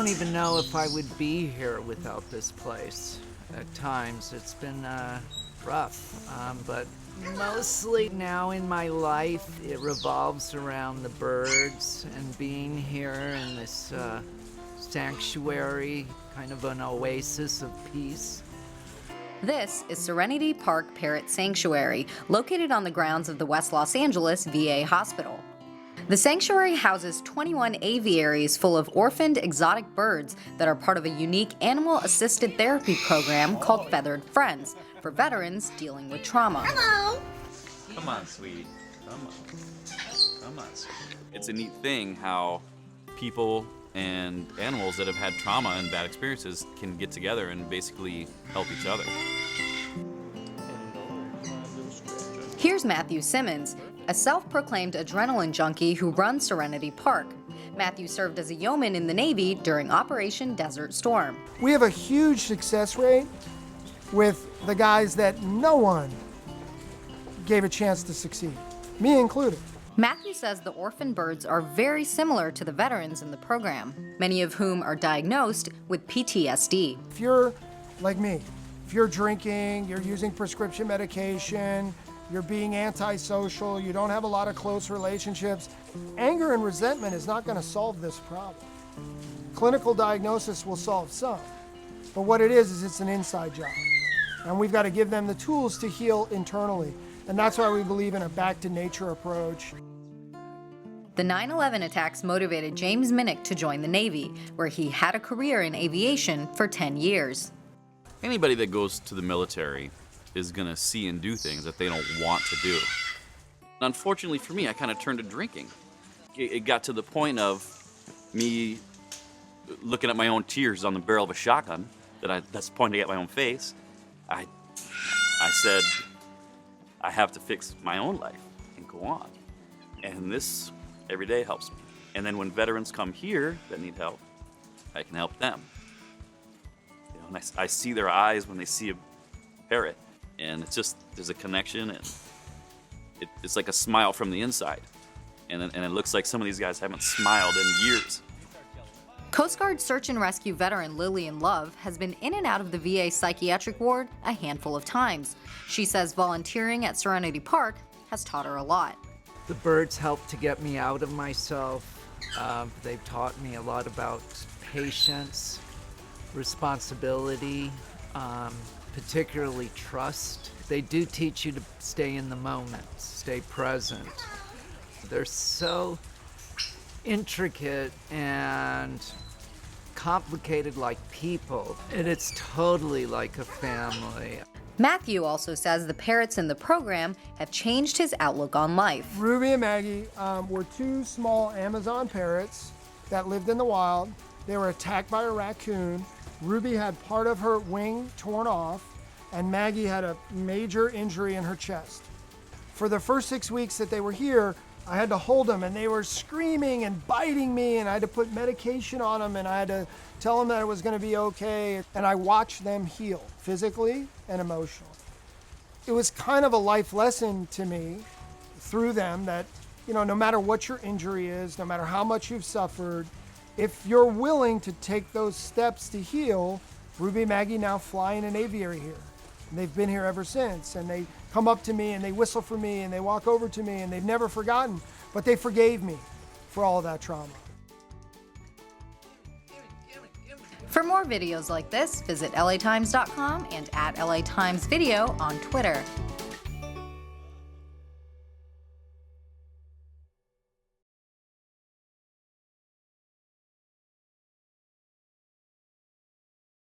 don't even know if I would be here without this place. At times, it's been rough, but mostly now in my life, it revolves around the birds and being here in this sanctuary, kind of an oasis of peace. This is Serenity Park Parrot Sanctuary, located on the grounds of the West Los Angeles VA Hospital. The sanctuary houses 21 aviaries full of orphaned exotic birds that are part of a unique animal-assisted therapy program called Feathered Friends for veterans dealing with trauma. Hello! Come on, sweet. Come on, sweet. It's a neat thing how people and animals that have had trauma and bad experiences can get together and basically help each other. Here's Matthew Simmons, a self-proclaimed adrenaline junkie who runs Serenity Park. Matthew served as a yeoman in the Navy during Operation Desert Storm. We have a huge success rate with the guys that no one gave a chance to succeed, me included. Matthew says the orphan birds are very similar to the veterans in the program, many of whom are diagnosed with PTSD. If you're like me, if you're drinking, you're using prescription medication, you're being antisocial, you don't have a lot of close relationships, anger and resentment is not going to solve this problem. Clinical diagnosis will solve some, but what it is it's an inside job. And we've got to give them the tools to heal internally. And that's why we believe in a back-to-nature approach. The 9/11 attacks motivated James Minnick to join the Navy, where he had a career in aviation for 10 years. Anybody that goes to the military is gonna see and do things that they don't want to do. Unfortunately for me, I kind of turned to drinking. It got to the point of me looking at my own tears on the barrel of a shotgun that's pointing at my own face. I said, I have to fix my own life and go on. And this every day helps me. And then when veterans come here that need help, I can help them. You know, and I see their eyes when they see a parrot, and it's just, there's a connection, and it's like a smile from the inside. And it looks like some of these guys haven't smiled in years. Coast Guard search and rescue veteran Lillian Love has been in and out of the VA psychiatric ward a handful of times. She says volunteering at Serenity Park has taught her a lot. The birds help to get me out of myself. They've taught me a lot about patience, responsibility, particularly trust. They do teach you to stay in the moment, stay present. They're so intricate and complicated like people, and it's totally like a family. Matthew also says the parrots in the program have changed his outlook on life. Ruby and Maggie were two small Amazon parrots that lived in the wild. They were attacked by a raccoon. Ruby had part of her wing torn off, and Maggie had a major injury in her chest. For the first 6 weeks that they were here, I had to hold them, and they were screaming and biting me, and I had to put medication on them, and I had to tell them that it was going to be okay. And I watched them heal physically and emotionally. It was kind of a life lesson to me through them that, you know, no matter what your injury is, no matter how much you've suffered, if you're willing to take those steps to heal, Ruby and Maggie now fly in an aviary here. And they've been here ever since, and they come up to me and they whistle for me and they walk over to me, and they've never forgotten, but they forgave me for all of that trauma. For more videos like this, visit latimes.com and @LATimesVideo on Twitter.